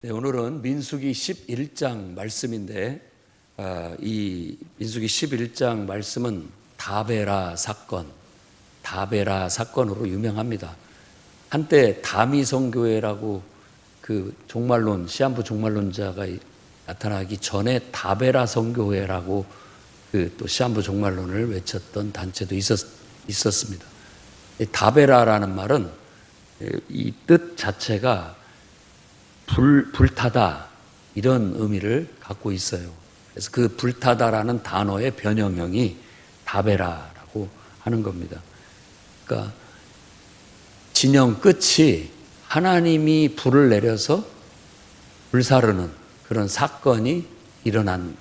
네, 오늘은 민수기 11장 말씀인데 이 민수기 11장 말씀은 다베라 사건으로 유명합니다. 한때 다미성교회라고 그 종말론, 시한부 종말론자가 나타나기 전에 다베라 성교회라고 그 또 시한부 종말론을 외쳤던 단체도 있었습니다. 다베라라는 말은 이 뜻 자체가 불타다 이런 의미를 갖고 있어요. 그래서 그 불타다라는 단어의 변형형이 다베라라고 하는 겁니다. 그러니까 진영 끝이 하나님이 불을 내려서 불사르는 그런 사건이 일어난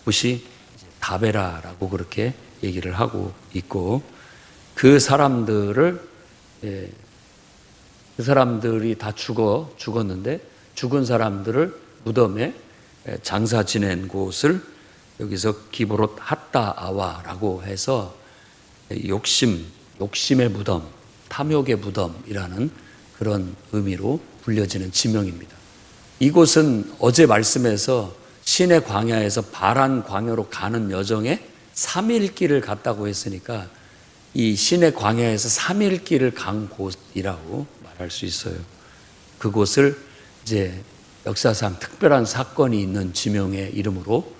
곳이 다베라라고 그렇게 얘기를 하고 있고, 그 사람들이 다 죽었는데 죽은 사람들을 무덤에 장사 지낸 곳을 여기서 기브롯 핫다아와라고 해서 욕심의 무덤, 탐욕의 무덤이라는 그런 의미로 불려지는 지명입니다. 이곳은 어제 말씀에서 신의 광야에서 바란 광야로 가는 여정에 3일 길을 갔다고 했으니까 이 신의 광야에서 3일 길을 간 곳이라고 말할 수 있어요. 그곳을 이제 역사상 특별한 사건이 있는 지명의 이름으로,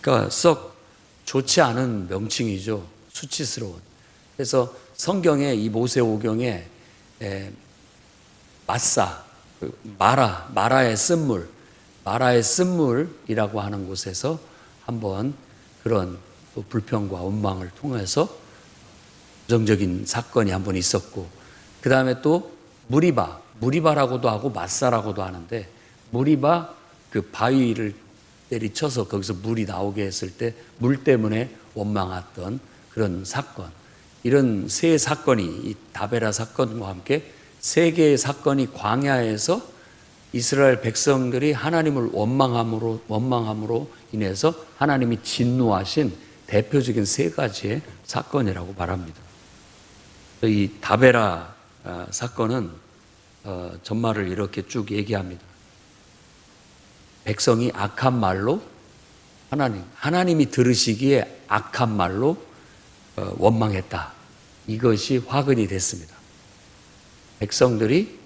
그러니까 썩 좋지 않은 명칭이죠. 수치스러운. 그래서 성경에 이 모세오경에 마라의 쓴물이라고 하는 곳에서 한번 그런 불평과 원망을 통해서 부정적인 사건이 한번 있었고, 그 다음에 또 무리바라고도 하고 마사라고도 하는데, 무리바 그 바위를 때리쳐서 거기서 물이 나오게 했을 때 물 때문에 원망했던 그런 사건, 이런 세 사건이 이 다베라 사건과 함께 세 개의 사건이 광야에서 이스라엘 백성들이 하나님을 원망함으로 인해서 하나님이 진노하신 대표적인 세 가지의 사건이라고 말합니다. 이 다베라 사건은 전말을 이렇게 쭉 얘기합니다. 백성이 악한 말로 하나님이 들으시기에 악한 말로 원망했다. 이것이 화근이 됐습니다. 백성들이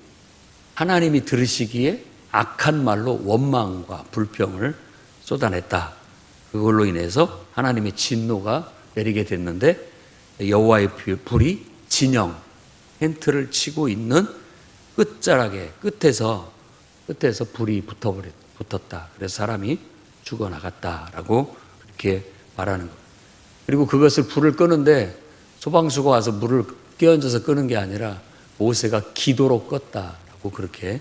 하나님이 들으시기에 악한 말로 원망과 불평을 쏟아냈다. 그걸로 인해서 하나님의 진노가 내리게 됐는데, 여호와의 불이 진영 텐트를 치고 있는 끝에서 불이 붙었다. 그래서 사람이 죽어나갔다라고 그렇게 말하는 것. 그리고 그것을 불을 끄는데 소방수가 와서 물을 끼얹어서 끄는 게 아니라 모세가 기도로 껐다라고 그렇게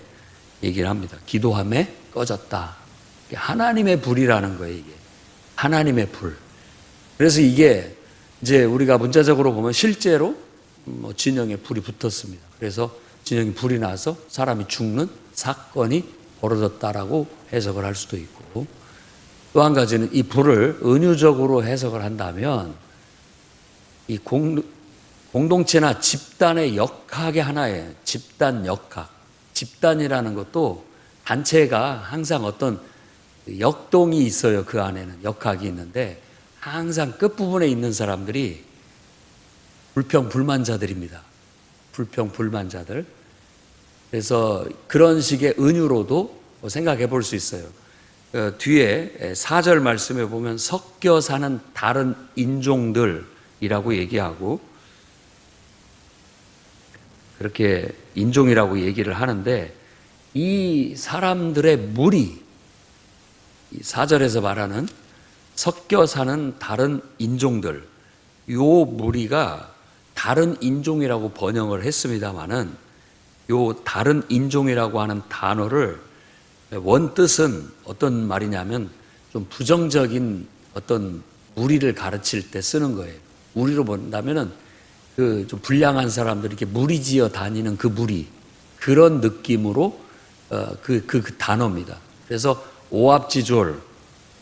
얘기를 합니다. 기도함에 꺼졌다. 하나님의 불이라는 거예요, 이게. 하나님의 불. 그래서 이게 이제 우리가 문자적으로 보면 실제로 진영에 불이 붙었습니다. 그래서 진영에 불이 나서 사람이 죽는 사건이 벌어졌다라고 해석을 할 수도 있고, 또 한 가지는 이 불을 은유적으로 해석을 한다면 이 공동체나 집단의 역학의 하나예요. 집단 역학. 집단이라는 것도 단체가 항상 어떤 역동이 있어요. 그 안에는 역학이 있는데 항상 끝부분에 있는 사람들이 불평불만자들입니다. 불평불만자들. 그래서 그런 식의 은유로도 생각해 볼 수 있어요. 뒤에 4절 말씀에 보면 섞여 사는 다른 인종들이라고 얘기하고, 그렇게 인종이라고 얘기를 하는데, 이 사람들의 무리, 4절에서 말하는 섞여 사는 다른 인종들, 요 무리가 다른 인종이라고 번역을 했습니다마는, 요 다른 인종이라고 하는 단어를 원뜻은 어떤 말이냐면 좀 부정적인 어떤 무리를 가르칠 때 쓰는 거예요. 무리로 본다면은 그 좀 불량한 사람들이 이렇게 무리지어 다니는 그 무리, 그런 느낌으로 그 단어입니다. 그래서 오합지졸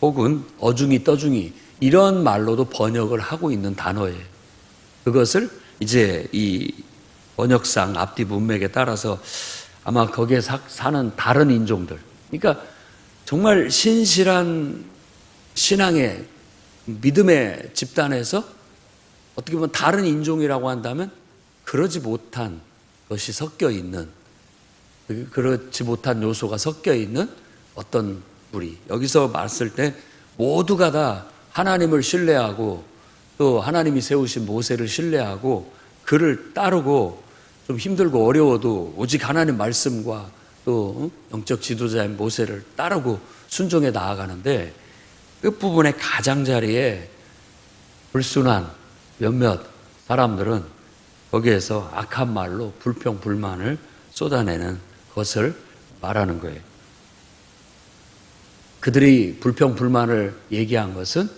혹은 어중이 떠중이 이런 말로도 번역을 하고 있는 단어예요. 그것을 이제 이 번역상 앞뒤 문맥에 따라서 아마 거기에 사는 다른 인종들, 그러니까 정말 신실한 신앙의 믿음의 집단에서 어떻게 보면 다른 인종이라고 한다면 그러지 못한 것이 섞여 있는, 그렇지 못한 요소가 섞여 있는 어떤 무리. 여기서 봤을 때 모두가 다 하나님을 신뢰하고 또 하나님이 세우신 모세를 신뢰하고 그를 따르고 좀 힘들고 어려워도 오직 하나님 말씀과 또 영적 지도자인 모세를 따르고 순종해 나아가는데, 끝부분의 가장자리에 불순한 몇몇 사람들은 거기에서 악한 말로 불평 불만을 쏟아내는 것을 말하는 거예요. 그들이 불평 불만을 얘기한 것은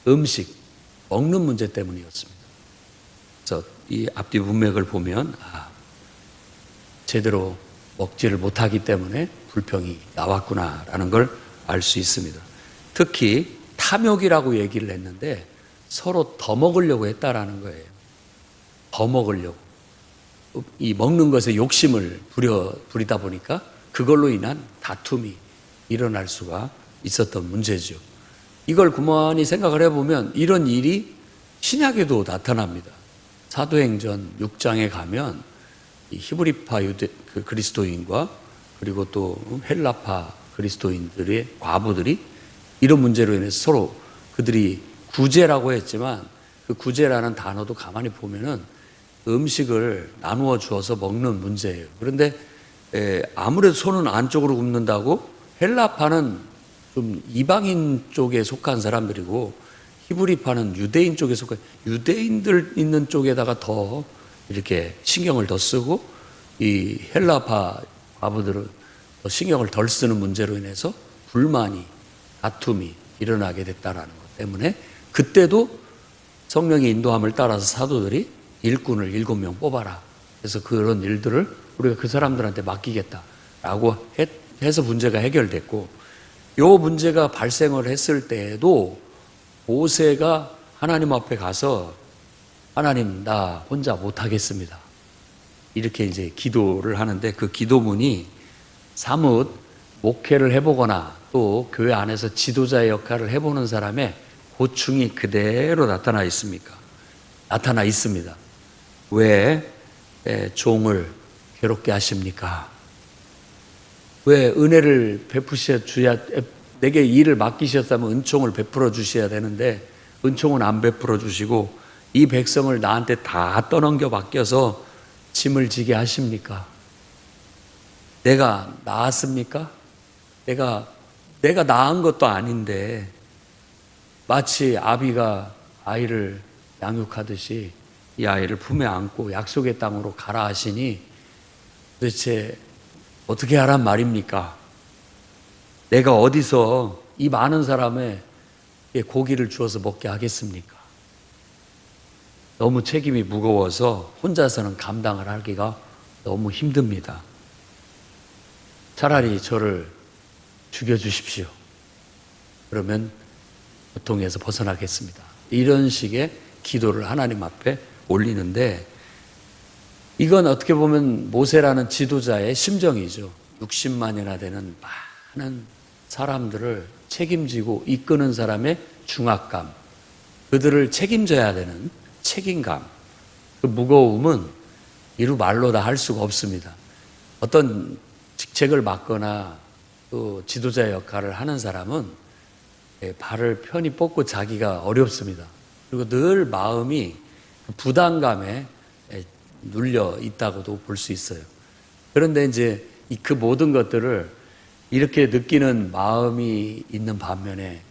음식, 먹는 문제 때문이었습니다. 그래서 이 앞뒤 문맥을 보면 제대로 먹지를 못하기 때문에 불평이 나왔구나라는 걸 알 수 있습니다. 특히 탐욕이라고 얘기를 했는데 서로 더 먹으려고 했다라는 거예요. 더 먹으려고. 이 먹는 것에 욕심을 부리다 보니까 그걸로 인한 다툼이 일어날 수가 있었던 문제죠. 이걸 가만히 생각을 해보면 이런 일이 신약에도 나타납니다. 사도행전 6장에 가면 이 히브리파 그리스도인과 그리고 또 헬라파 그리스도인들의 과부들이 이런 문제로 인해서 서로 그들이 구제라고 했지만 그 구제라는 단어도 가만히 보면은 음식을 나누어 주어서 먹는 문제예요. 그런데 아무래도 손은 안쪽으로 굽는다고 헬라파는 좀 이방인 쪽에 속한 사람들이고 히브리파는 유대인 쪽에 속한, 유대인들 있는 쪽에다가 더 이렇게 신경을 더 쓰고 이 헬라파 과부들은 더 신경을 덜 쓰는 문제로 인해서 불만이, 다툼이 일어나게 됐다라는 것 때문에 그때도 성령의 인도함을 따라서 사도들이 일꾼을 7명 뽑아라. 그래서 그런 일들을 우리가 그 사람들한테 맡기겠다라고 해서 문제가 해결됐고, 요 문제가 발생을 했을 때에도 모세가 하나님 앞에 가서 하나님, 나 혼자 못하겠습니다. 이렇게 이제 기도를 하는데 그 기도문이 사뭇 목회를 해보거나 또 교회 안에서 지도자의 역할을 해보는 사람의 고충이 그대로 나타나 있습니까? 나타나 있습니다. 왜 종을 괴롭게 하십니까? 왜 은혜를 베푸셔 주야, 내게 일을 맡기셨다면 은총을 베풀어 주셔야 되는데 은총은 안 베풀어 주시고 이 백성을 나한테 다 떠넘겨 맡겨서 짐을 지게 하십니까? 내가 낳았습니까? 내가 낳은 것도 아닌데 마치 아비가 아이를 양육하듯이 이 아이를 품에 안고 약속의 땅으로 가라 하시니 도대체 어떻게 하란 말입니까? 내가 어디서 이 많은 사람의 고기를 주어서 먹게 하겠습니까? 너무 책임이 무거워서 혼자서는 감당을 하기가 너무 힘듭니다. 차라리 저를 죽여주십시오. 그러면 고통에서 벗어나겠습니다. 이런 식의 기도를 하나님 앞에 올리는데, 이건 어떻게 보면 모세라는 지도자의 심정이죠. 60만이나 되는 많은 사람들을 책임지고 이끄는 사람의 중압감, 그들을 책임져야 되는 책임감, 그 무거움은 이루 말로 다 할 수가 없습니다. 어떤 직책을 맡거나 또 지도자 역할을 하는 사람은 발을 편히 뻗고 자기가 어렵습니다. 그리고 늘 마음이 부담감에 눌려 있다고도 볼 수 있어요. 그런데 이제 그 모든 것들을 이렇게 느끼는 마음이 있는 반면에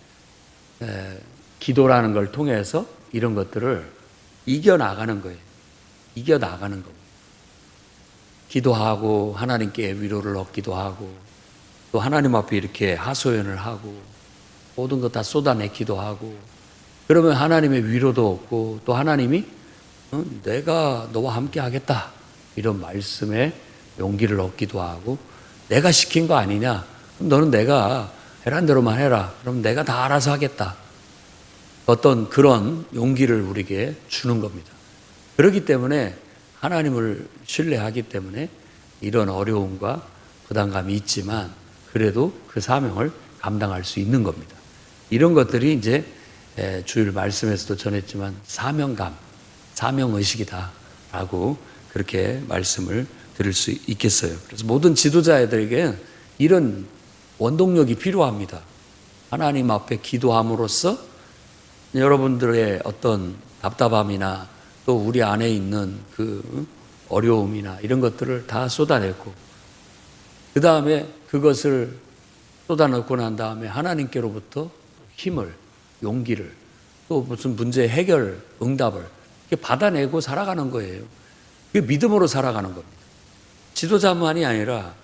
기도라는 걸 통해서 이런 것들을 이겨나가는 거예요. 이겨나가는 겁니다. 기도하고 하나님께 위로를 얻기도 하고 또 하나님 앞에 이렇게 하소연을 하고 모든 것 다 쏟아내기도 하고, 그러면 하나님의 위로도 얻고 또 하나님이 내가 너와 함께 하겠다 이런 말씀에 용기를 얻기도 하고, 내가 시킨 거 아니냐, 그럼 너는 내가 해란 대로만 해라, 그럼 내가 다 알아서 하겠다, 어떤 그런 용기를 우리에게 주는 겁니다. 그렇기 때문에 하나님을 신뢰하기 때문에 이런 어려움과 부담감이 있지만 그래도 그 사명을 감당할 수 있는 겁니다. 이런 것들이 이제 주일 말씀에서도 전했지만 사명감, 사명의식이다라고 그렇게 말씀을 드릴 수 있겠어요. 그래서 모든 지도자들에게 이런 원동력이 필요합니다. 하나님 앞에 기도함으로써 여러분들의 어떤 답답함이나 또 우리 안에 있는 그 어려움이나 이런 것들을 다 쏟아내고 그 다음에 그것을 쏟아넣고 난 다음에 하나님께로부터 힘을, 용기를 또 무슨 문제 해결, 응답을 이렇게 받아내고 살아가는 거예요. 그게 믿음으로 살아가는 겁니다. 지도자만이 아니라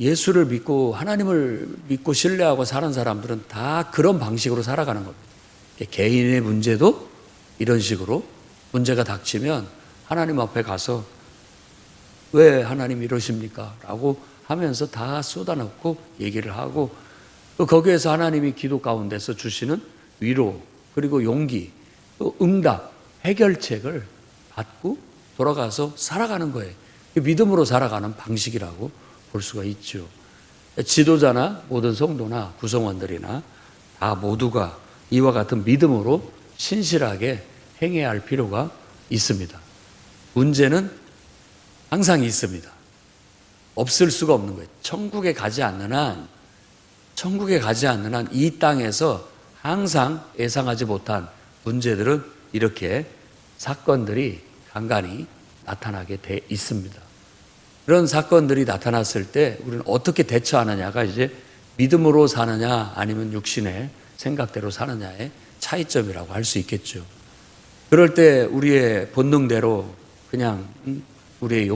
예수를 믿고 하나님을 믿고 신뢰하고 사는 사람들은 다 그런 방식으로 살아가는 겁니다. 개인의 문제도 이런 식으로 문제가 닥치면 하나님 앞에 가서 왜 하나님 이러십니까? 라고 하면서 다 쏟아놓고 얘기를 하고 또 거기에서 하나님이 기도 가운데서 주시는 위로 그리고 용기 또 응답, 해결책을 받고 돌아가서 살아가는 거예요. 믿음으로 살아가는 방식이라고 볼 수가 있죠. 지도자나 모든 성도나 구성원들이나 다 모두가 이와 같은 믿음으로 신실하게 행해야 할 필요가 있습니다. 문제는 항상 있습니다. 없을 수가 없는 거예요. 천국에 가지 않는 한 이 땅에서 항상 예상하지 못한 문제들은 이렇게 사건들이 간간히 나타나게 돼 있습니다. 그런 사건들이 나타났을 때 우리는 어떻게 대처하느냐가 이제 믿음으로 사느냐 아니면 육신의 생각대로 사느냐의 차이점이라고 할 수 있겠죠. 그럴 때 우리의 본능대로 그냥 우리의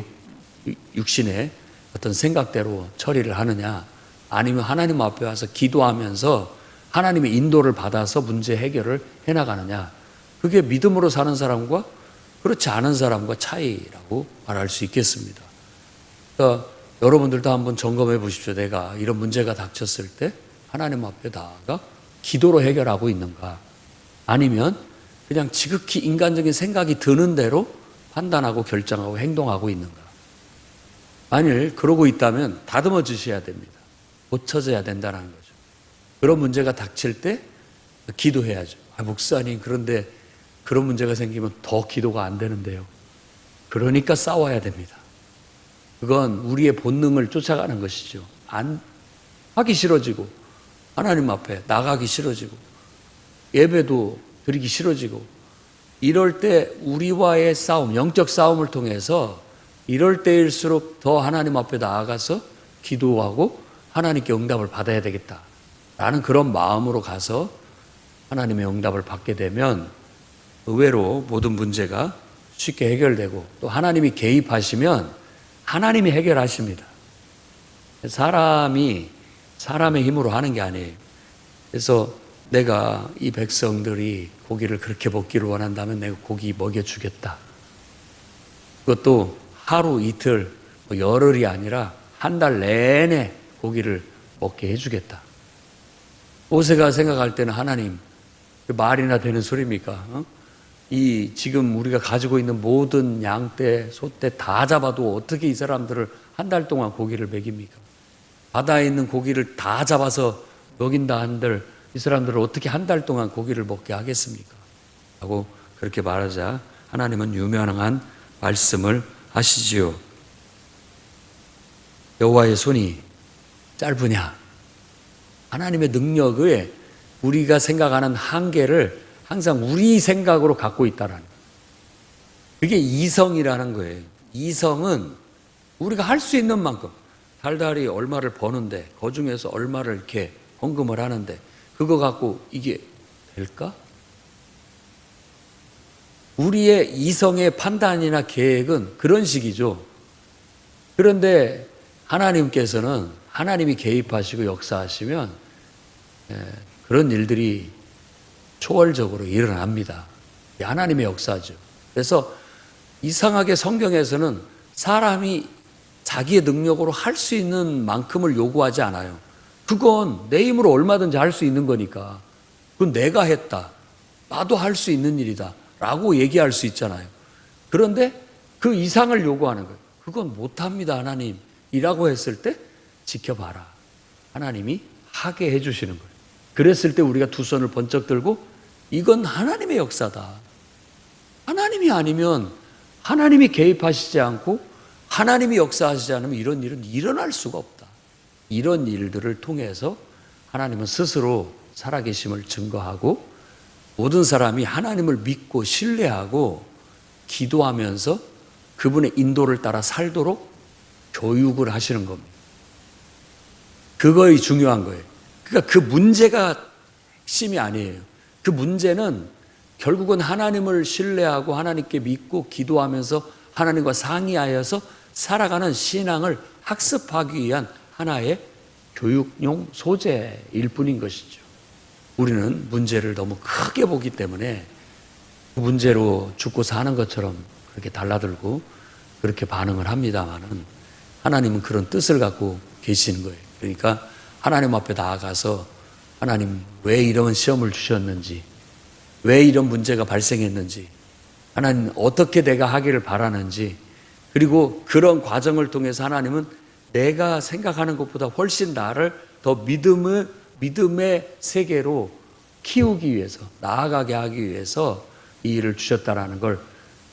육신의 어떤 생각대로 처리를 하느냐 아니면 하나님 앞에 와서 기도하면서 하나님의 인도를 받아서 문제 해결을 해나가느냐 그게 믿음으로 사는 사람과 그렇지 않은 사람과 차이라고 말할 수 있겠습니다. 그러니까 여러분들도 한번 점검해 보십시오. 내가 이런 문제가 닥쳤을 때 하나님 앞에 나아가 기도로 해결하고 있는가 아니면 그냥 지극히 인간적인 생각이 드는 대로 판단하고 결정하고 행동하고 있는가. 만일 그러고 있다면 다듬어 주셔야 됩니다. 고쳐져야 된다는 거죠. 그런 문제가 닥칠 때 기도해야죠. 목사님 그런데 그런 문제가 생기면 더 기도가 안 되는데요. 그러니까 싸워야 됩니다. 그건 우리의 본능을 쫓아가는 것이죠. 안 하기 싫어지고 하나님 앞에 나가기 싫어지고 예배도 드리기 싫어지고 이럴 때 우리와의 싸움, 영적 싸움을 통해서 이럴 때일수록 더 하나님 앞에 나아가서 기도하고 하나님께 응답을 받아야 되겠다라는 그런 마음으로 가서 하나님의 응답을 받게 되면 의외로 모든 문제가 쉽게 해결되고 또 하나님이 개입하시면 하나님이 해결하십니다. 사람이 사람의 힘으로 하는 게 아니에요. 그래서 내가 이 백성들이 고기를 그렇게 먹기를 원한다면 내가 고기 먹여주겠다. 그것도 하루 이틀 열흘이 아니라 한 달 내내 고기를 먹게 해주겠다. 모세가 생각할 때는 하나님 말이나 되는 소리입니까? 이 지금 우리가 가지고 있는 모든 양떼, 소떼 다 잡아도 어떻게 이 사람들을 한 달 동안 고기를 먹입니까? 바다에 있는 고기를 다 잡아서 먹인다 한들 이 사람들을 어떻게 한 달 동안 고기를 먹게 하겠습니까? 하고 그렇게 말하자 하나님은 유명한 말씀을 하시지요. 여호와의 손이 짧으냐? 하나님의 능력에 우리가 생각하는 한계를 항상 우리 생각으로 갖고 있다라는 거예요. 그게 이성이라는 거예요. 이성은 우리가 할 수 있는 만큼 달달이 얼마를 버는데 그 중에서 얼마를 이렇게 헌금을 하는데 그거 갖고 이게 될까? 우리의 이성의 판단이나 계획은 그런 식이죠. 그런데 하나님께서는 하나님이 개입하시고 역사하시면 그런 일들이 초월적으로 일어납니다. 하나님의 역사죠. 그래서 이상하게 성경에서는 사람이 자기의 능력으로 할 수 있는 만큼을 요구하지 않아요. 그건 내 힘으로 얼마든지 할 수 있는 거니까. 그건 내가 했다. 나도 할 수 있는 일이다. 라고 얘기할 수 있잖아요. 그런데 그 이상을 요구하는 거예요. 그건 못합니다, 하나님. 이라고 했을 때 지켜봐라. 하나님이 하게 해주시는 거예요. 그랬을 때 우리가 두 손을 번쩍 들고 이건 하나님의 역사다. 하나님이 아니면, 하나님이 개입하시지 않고 하나님이 역사하시지 않으면 이런 일은 일어날 수가 없다. 이런 일들을 통해서 하나님은 스스로 살아계심을 증거하고 모든 사람이 하나님을 믿고 신뢰하고 기도하면서 그분의 인도를 따라 살도록 교육을 하시는 겁니다. 그거이 중요한 거예요. 그러니까 그 문제가 핵심이 아니에요. 그 문제는 결국은 하나님을 신뢰하고 하나님께 믿고 기도하면서 하나님과 상의하여서 살아가는 신앙을 학습하기 위한 하나의 교육용 소재일 뿐인 것이죠. 우리는 문제를 너무 크게 보기 때문에 그 문제로 죽고 사는 것처럼 그렇게 달라들고 그렇게 반응을 합니다만은 하나님은 그런 뜻을 갖고 계시는 거예요. 그러니까 하나님 앞에 나아가서 하나님 왜 이런 시험을 주셨는지, 왜 이런 문제가 발생했는지, 하나님 어떻게 내가 하기를 바라는지, 그리고 그런 과정을 통해서 하나님은 내가 생각하는 것보다 훨씬 나를 더 믿음의 세계로 키우기 위해서, 나아가게 하기 위해서 이 일을 주셨다라는 걸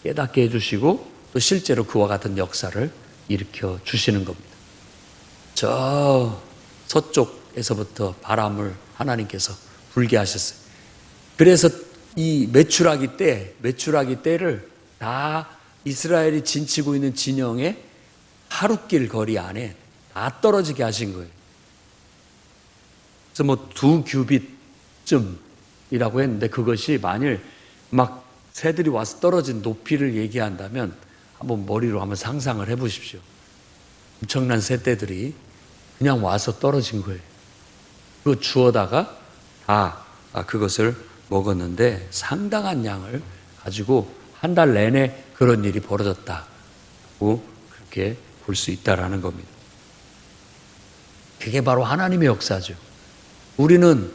깨닫게 해주시고 또 실제로 그와 같은 역사를 일으켜 주시는 겁니다. 저 서쪽에서부터 바람을 하나님께서 불게 하셨어요. 그래서 이 메추라기 때를 다 이스라엘이 진치고 있는 진영의 하룻길 거리 안에 다 떨어지게 하신 거예요. 그래서 뭐 2규빗쯤이라고 했는데 그것이 만일 막 새들이 와서 떨어진 높이를 얘기한다면 한번 머리로 한번 상상을 해 보십시오. 엄청난 새떼들이 그냥 와서 떨어진 거예요. 그거 주워다가 다 그것을 먹었는데 상당한 양을 가지고 한 달 내내 그런 일이 벌어졌다고 그렇게 볼 수 있다라는 겁니다. 그게 바로 하나님의 역사죠. 우리는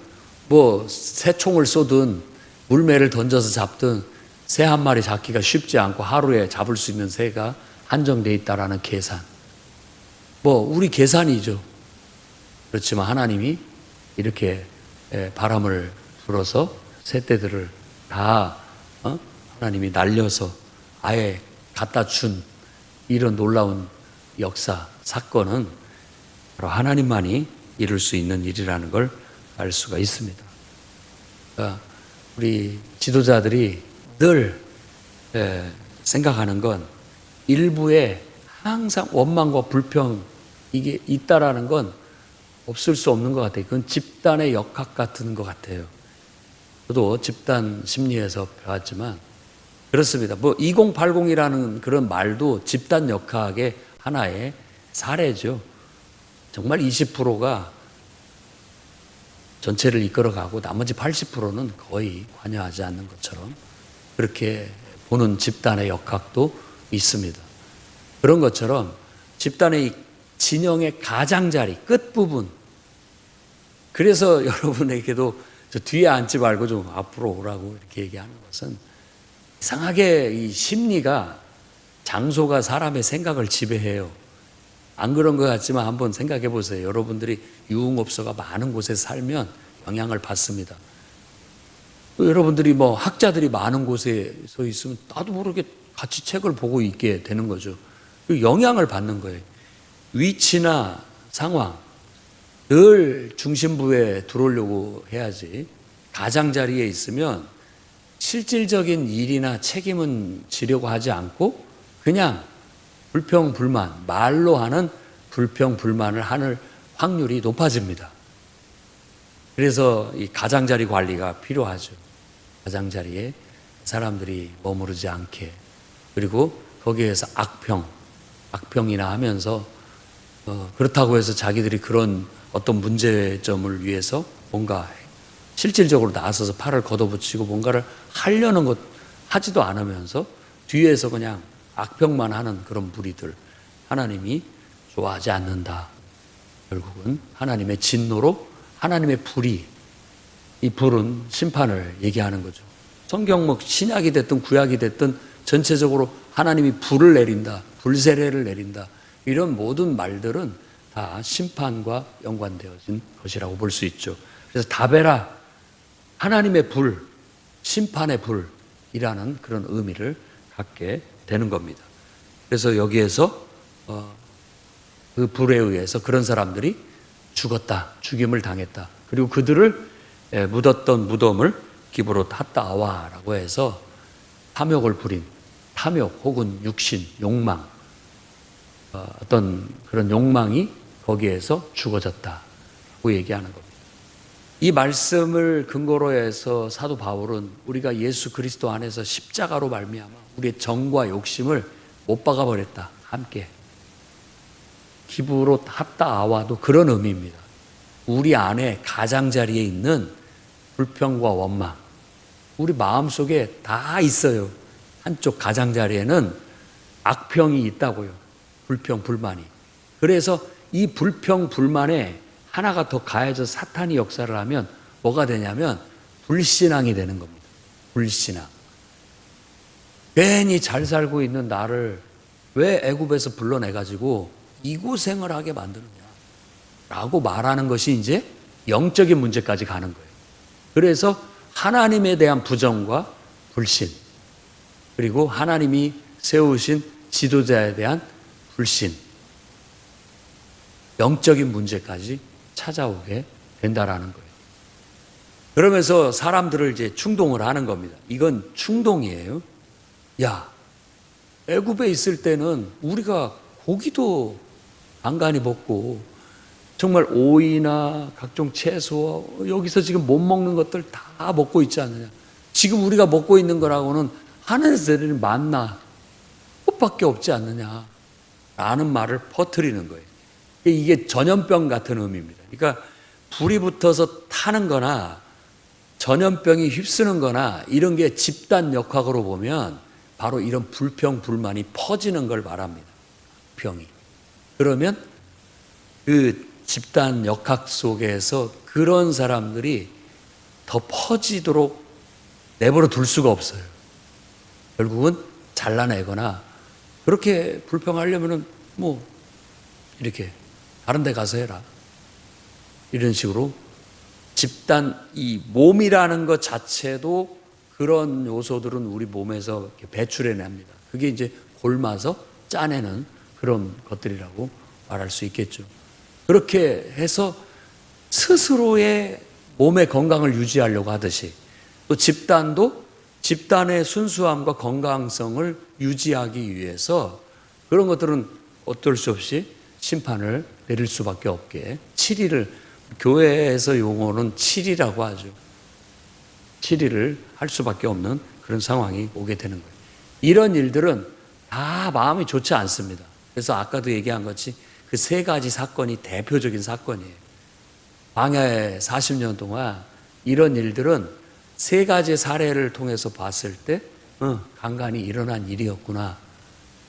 뭐 새총을 쏘든 물매를 던져서 잡든 새 한 마리 잡기가 쉽지 않고 하루에 잡을 수 있는 새가 한정되어 있다라는 계산. 뭐 우리 계산이죠. 그렇지만 하나님이 이렇게 바람을 불어서 새떼들을 다 하나님이 날려서 아예 갖다 준 이런 놀라운 역사, 사건은 바로 하나님만이 이룰 수 있는 일이라는 걸 알 수가 있습니다. 그러니까 우리 지도자들이 늘 생각하는 건 일부에 항상 원망과 불평 이게 있다라는 건 없을 수 없는 것 같아요. 그건 집단의 역학 같은 것 같아요. 저도 집단 심리에서 배웠지만 그렇습니다. 뭐 2080이라는 그런 말도 집단 역학의 하나의 사례죠. 정말 20%가 전체를 이끌어가고 나머지 80%는 거의 관여하지 않는 것처럼 그렇게 보는 집단의 역학도 있습니다. 그런 것처럼 집단의 진영의 가장자리, 끝부분. 그래서 여러분에게도 저 뒤에 앉지 말고 좀 앞으로 오라고 이렇게 얘기하는 것은 이상하게 이 심리가 장소가 사람의 생각을 지배해요. 안 그런 것 같지만 한번 생각해 보세요. 여러분들이 유흥업소가 많은 곳에 살면 영향을 받습니다. 또 여러분들이 뭐 학자들이 많은 곳에 서 있으면 나도 모르게 같이 책을 보고 있게 되는 거죠. 영향을 받는 거예요. 위치나 상황, 늘 중심부에 들어오려고 해야지. 가장자리에 있으면 실질적인 일이나 책임은 지려고 하지 않고 그냥 불평, 불만, 말로 하는 불평, 불만을 하는 확률이 높아집니다. 그래서 이 가장자리 관리가 필요하죠. 가장자리에 사람들이 머무르지 않게. 그리고 거기에서 악평이나 하면서 그렇다고 해서 자기들이 그런 어떤 문제점을 위해서 뭔가 실질적으로 나서서 팔을 걷어붙이고 뭔가를 하려는 것 하지도 않으면서 뒤에서 그냥 악평만 하는 그런 무리들 하나님이 좋아하지 않는다. 결국은 하나님의 진노로 하나님의 불이 이 불은 심판을 얘기하는 거죠. 성경 뭐 신약이 됐든 구약이 됐든 전체적으로 하나님이 불을 내린다. 불세례를 내린다. 이런 모든 말들은 다 심판과 연관되어진 것이라고 볼 수 있죠. 그래서 다베라, 하나님의 불, 심판의 불이라는 그런 의미를 갖게 되는 겁니다. 그래서 여기에서 그 불에 의해서 그런 사람들이 죽었다, 죽임을 당했다. 그리고 그들을 묻었던 무덤을 기브롯 핫다아와라고 해서 탐욕을 부린, 탐욕 혹은 육신, 욕망, 어떤 그런 욕망이 거기에서 죽어졌다고 얘기하는 겁니다. 이 말씀을 근거로 해서 사도 바울은 우리가 예수 그리스도 안에서 십자가로 말미암아 우리의 정과 욕심을 못 박아 버렸다. 함께. 기브롯 핫다아와도 그런 의미입니다. 우리 안에 가장자리에 있는 불평과 원망, 우리 마음속에 다 있어요. 한쪽 가장자리에는 악평이 있다고요. 불평, 불만이. 그래서 이 불평, 불만에 하나가 더 가해져 사탄이 역사를 하면 뭐가 되냐면 불신앙이 되는 겁니다. 불신앙. 괜히 잘 살고 있는 나를 왜 애굽에서 불러내가지고 이 고생을 하게 만드느냐 라고 말하는 것이 이제 영적인 문제까지 가는 거예요. 그래서 하나님에 대한 부정과 불신, 그리고 하나님이 세우신 지도자에 대한 불신, 영적인 문제까지 찾아오게 된다라는 거예요. 그러면서 사람들을 이제 충동을 하는 겁니다. 이건 충동이에요. 야, 애굽에 있을 때는 우리가 고기도 안간히 먹고 정말 오이나 각종 채소, 여기서 지금 못 먹는 것들 다 먹고 있지 않느냐. 지금 우리가 먹고 있는 거라고는 하늘에서 내리는 만나 그것밖에 없지 않느냐 라는 말을 퍼뜨리는 거예요. 이게 전염병 같은 의미입니다. 그러니까 불이 붙어서 타는 거나 전염병이 휩쓰는 거나 이런 게 집단 역학으로 보면 바로 이런 불평, 불만이 퍼지는 걸 말합니다. 병이. 그러면 그 집단 역학 속에서 그런 사람들이 더 퍼지도록 내버려 둘 수가 없어요. 결국은 잘라내거나 그렇게 불평하려면은 뭐 이렇게 다른 데 가서 해라. 이런 식으로 집단, 이 몸이라는 것 자체도 그런 요소들은 우리 몸에서 배출해냅니다. 그게 이제 골마서 짜내는 그런 것들이라고 말할 수 있겠죠. 그렇게 해서 스스로의 몸의 건강을 유지하려고 하듯이 또 집단도 집단의 순수함과 건강성을 유지하기 위해서 그런 것들은 어쩔 수 없이 심판을 내릴 수밖에 없게 7일을 교회에서 용어는 7이라고 하죠. 7일을 할 수밖에 없는 그런 상황이 오게 되는 거예요. 이런 일들은 다 마음이 좋지 않습니다. 그래서 아까도 얘기한 것이 그 세 가지 사건이 대표적인 사건이에요. 광야에 40년 동안 이런 일들은 세 가지 사례를 통해서 봤을 때 간간히 일어난 일이었구나.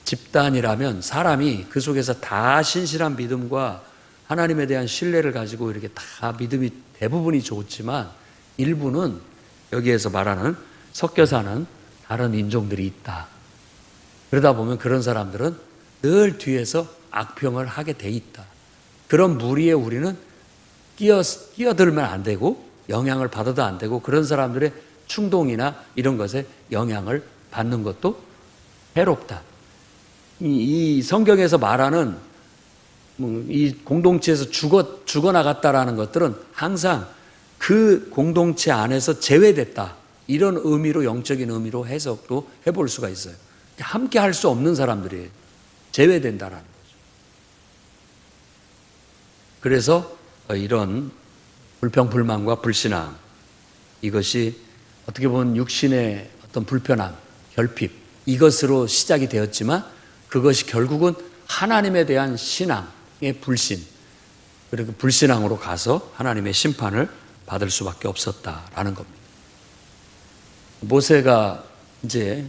집단이라면 사람이 그 속에서 다 신실한 믿음과 하나님에 대한 신뢰를 가지고 이렇게 다 믿음이 대부분이 좋지만 일부는 여기에서 말하는 섞여 사는 다른 인종들이 있다. 그러다 보면 그런 사람들은 늘 뒤에서 악평을 하게 돼 있다. 그런 무리에 우리는 끼어들면 안 되고 영향을 받아도 안 되고 그런 사람들의 충동이나 이런 것에 영향을 받는 것도 해롭다. 이 성경에서 말하는 이 공동체에서 죽어나갔다라는 것들은 항상 그 공동체 안에서 제외됐다. 이런 의미로 영적인 의미로 해석도 해볼 수가 있어요. 함께 할 수 없는 사람들이 제외된다라는 거죠. 그래서 이런 불평, 불만과 불신앙 이것이 어떻게 보면 육신의 어떤 불편함, 결핍 이것으로 시작이 되었지만 그것이 결국은 하나님에 대한 신앙의 불신 그리고 불신앙으로 가서 하나님의 심판을 받을 수밖에 없었다라는 겁니다. 모세가 이제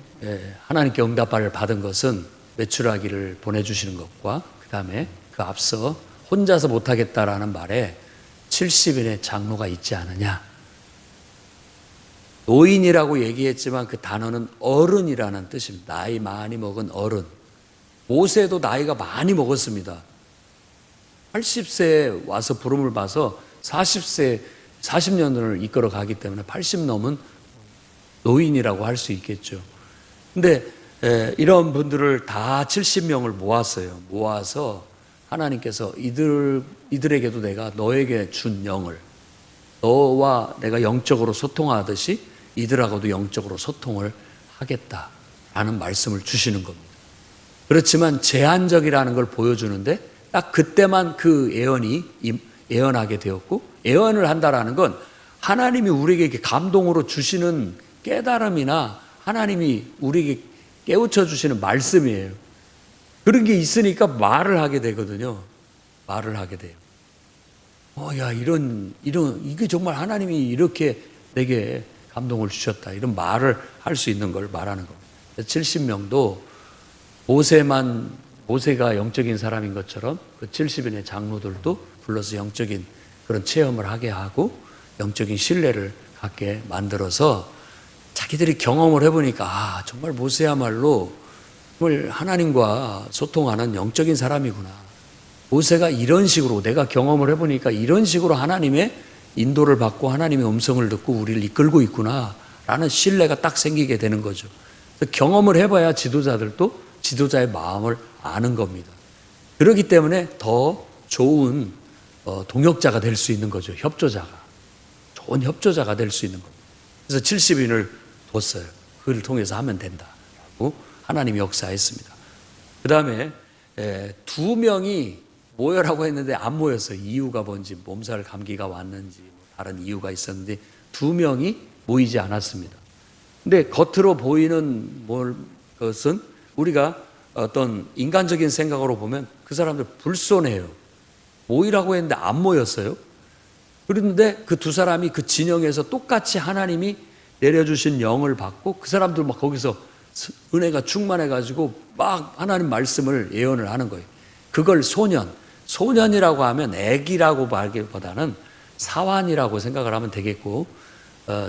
하나님께 응답을 받은 것은 메추라기를 보내주시는 것과 그 다음에 그 앞서 혼자서 못하겠다라는 말에 70인의 장로가 있지 않느냐. 노인이라고 얘기했지만 그 단어는 어른이라는 뜻입니다. 나이 많이 먹은 어른. 모세도 나이가 많이 먹었습니다. 80세에 와서 부름을 봐서 40년을 이끌어 가기 때문에 80 넘은 노인이라고 할 수 있겠죠. 근데 이런 분들을 다 70명을 모았어요. 모아서 하나님께서 이들에게도 내가 너에게 준 영을, 너와 내가 영적으로 소통하듯이 이들하고도 영적으로 소통을 하겠다라는 말씀을 주시는 겁니다. 그렇지만 제한적이라는 걸 보여주는데 딱 그때만 그 예언하게 되었고, 예언을 한다라는 건 하나님이 우리에게 감동으로 주시는 깨달음이나 하나님이 우리에게 깨우쳐 주시는 말씀이에요. 그런 게 있으니까 말을 하게 되거든요. 말을 하게 돼요. 이게 정말 하나님이 이렇게 내게 감동을 주셨다. 이런 말을 할 수 있는 걸 말하는 겁니다. 70명도 모세가 영적인 사람인 것처럼 그 70인의 장로들도 불러서 영적인 그런 체험을 하게 하고 영적인 신뢰를 갖게 만들어서 자기들이 경험을 해보니까 정말 모세야말로 정말 하나님과 소통하는 영적인 사람이구나. 모세가 이런 식으로 내가 경험을 해보니까 이런 식으로 하나님의 인도를 받고 하나님의 음성을 듣고 우리를 이끌고 있구나 라는 신뢰가 딱 생기게 되는 거죠. 경험을 해봐야 지도자들도 지도자의 마음을 아는 겁니다. 그렇기 때문에 더 좋은 동역자가 될 수 있는 거죠. 좋은 협조자가 될 수 있는 겁니다. 그래서 70인을 뒀어요. 그를 통해서 하면 된다라고 하나님이 역사했습니다. 그 다음에 2명이 모여라고 했는데 안 모였어요. 이유가 뭔지, 몸살 감기가 왔는지 다른 이유가 있었는데 2명이 모이지 않았습니다. 근데 겉으로 보이는 것은 우리가 어떤 인간적인 생각으로 보면 그 사람들 불손해요. 모이라고 했는데 안 모였어요. 그런데 그 2사람이 그 진영에서 똑같이 하나님이 내려주신 영을 받고 그 사람들 막 거기서 은혜가 충만해가지고 막 하나님 말씀을 예언을 하는 거예요. 그걸 소년이라고 하면 애기라고 말기보다는 사환이라고 생각을 하면 되겠고,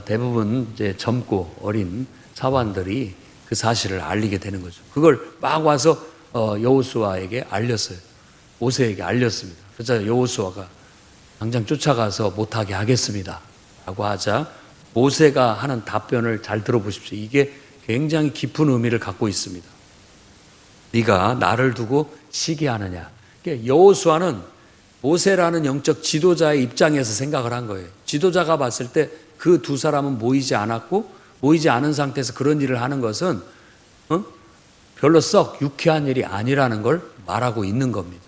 대부분 이제 젊고 어린 사환들이 그 사실을 알리게 되는 거죠. 그걸 막 와서 여호수아에게 알렸어요. 모세에게 알렸습니다. 그래서 여호수아가 당장 쫓아가서 못하게 하겠습니다 라고 하자 모세가 하는 답변을 잘 들어보십시오. 이게 굉장히 깊은 의미를 갖고 있습니다. 네가 나를 두고 시기하느냐. 여호수아는 모세라는 영적 지도자의 입장에서 생각을 한 거예요. 지도자가 봤을 때 그 2사람은 모이지 않았고 모이지 않은 상태에서 그런 일을 하는 것은 별로 썩 유쾌한 일이 아니라는 걸 말하고 있는 겁니다.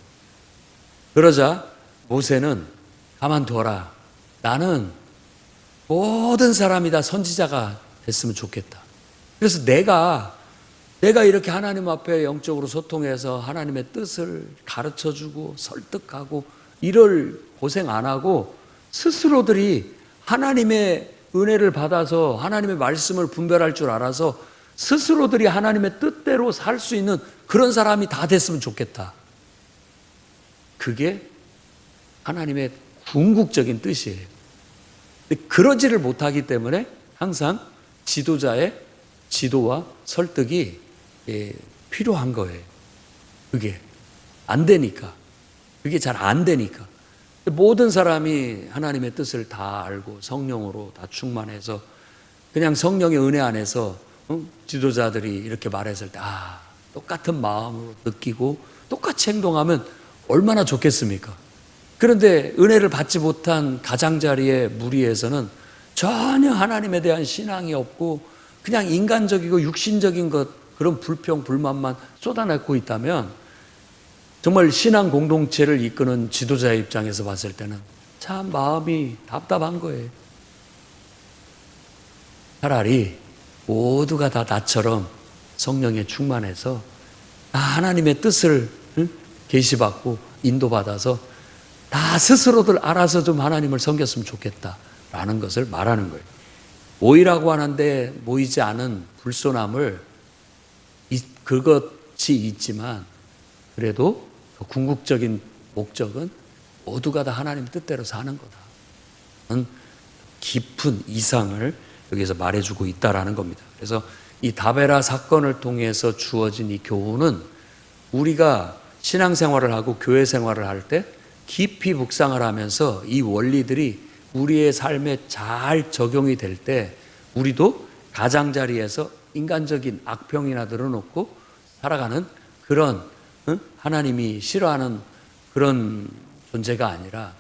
그러자 모세는 가만둬라. 나는 모든 사람이 다 선지자가 됐으면 좋겠다. 그래서 내가 이렇게 하나님 앞에 영적으로 소통해서 하나님의 뜻을 가르쳐주고 설득하고 이럴 고생 안 하고 스스로들이 하나님의 은혜를 받아서 하나님의 말씀을 분별할 줄 알아서 스스로들이 하나님의 뜻대로 살 수 있는 그런 사람이 다 됐으면 좋겠다. 그게 하나님의 궁극적인 뜻이에요. 그러지를 못하기 때문에 항상 지도자의 지도와 설득이 필요한 거예요. 그게 안 되니까. 그게 잘 안 되니까. 모든 사람이 하나님의 뜻을 다 알고 성령으로 다 충만해서 그냥 성령의 은혜 안에서 지도자들이 이렇게 말했을 때 똑같은 마음으로 느끼고 똑같이 행동하면 얼마나 좋겠습니까? 그런데 은혜를 받지 못한 가장자리의 무리에서는 전혀 하나님에 대한 신앙이 없고 그냥 인간적이고 육신적인 그런 불평, 불만만 쏟아내고 있다면 정말 신앙 공동체를 이끄는 지도자의 입장에서 봤을 때는 참 마음이 답답한 거예요. 차라리 모두가 다 나처럼 성령에 충만해서 하나님의 뜻을 계시받고 인도받아서 다 스스로들 알아서 좀 하나님을 섬겼으면 좋겠다라는 것을 말하는 거예요. 모이라고 하는데 모이지 않은 불손함을 그것이 있지만 그래도 궁극적인 목적은 모두가 다 하나님 뜻대로 사는 거다. 깊은 이상을 여기서 말해주고 있다라는 겁니다. 그래서 이 다베라 사건을 통해서 주어진 이 교훈은 우리가 신앙생활을 하고 교회 생활을 할 때 깊이 묵상을 하면서 이 원리들이 우리의 삶에 잘 적용이 될 때 우리도 가장자리에서 인간적인 악평이나 늘어놓고 살아가는 그런 하나님이 싫어하는 그런 존재가 아니라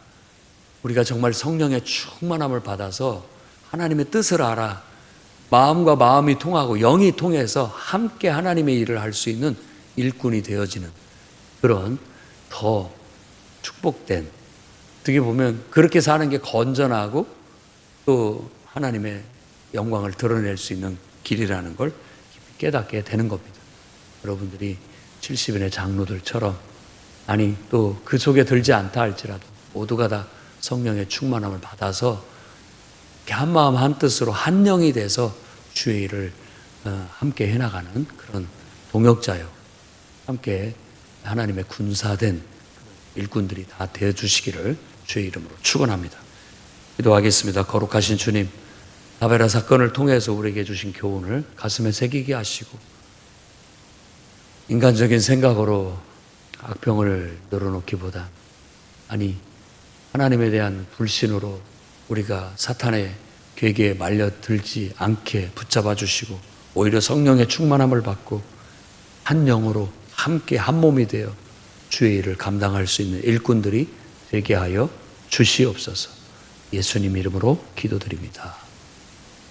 우리가 정말 성령의 충만함을 받아서 하나님의 뜻을 알아 마음과 마음이 통하고 영이 통해서 함께 하나님의 일을 할 수 있는 일꾼이 되어지는 그런 더 축복된, 어떻게 보면 그렇게 사는 게 건전하고 또 하나님의 영광을 드러낼 수 있는 길이라는 걸 깨닫게 되는 겁니다. 여러분들이 70인의 장로들처럼, 아니 또 그 속에 들지 않다 할지라도 모두가 다 성령의 충만함을 받아서 한마음 한뜻으로 한 영이 돼서 주의 일을 함께 해나가는 그런 동역자요, 함께 하나님의 군사된 일꾼들이 다 되어주시기를 주의 이름으로 축원합니다. 기도하겠습니다. 거룩하신 주님, 다베라 사건을 통해서 우리에게 주신 교훈을 가슴에 새기게 하시고 인간적인 생각으로 악평을 늘어놓기보다 아니 하나님에 대한 불신으로 우리가 사탄의 괴계에 말려들지 않게 붙잡아 주시고 오히려 성령의 충만함을 받고 한 영으로 함께 한 몸이 되어 주의 일을 감당할 수 있는 일꾼들이 되게 하여 주시옵소서. 예수님 이름으로 기도드립니다.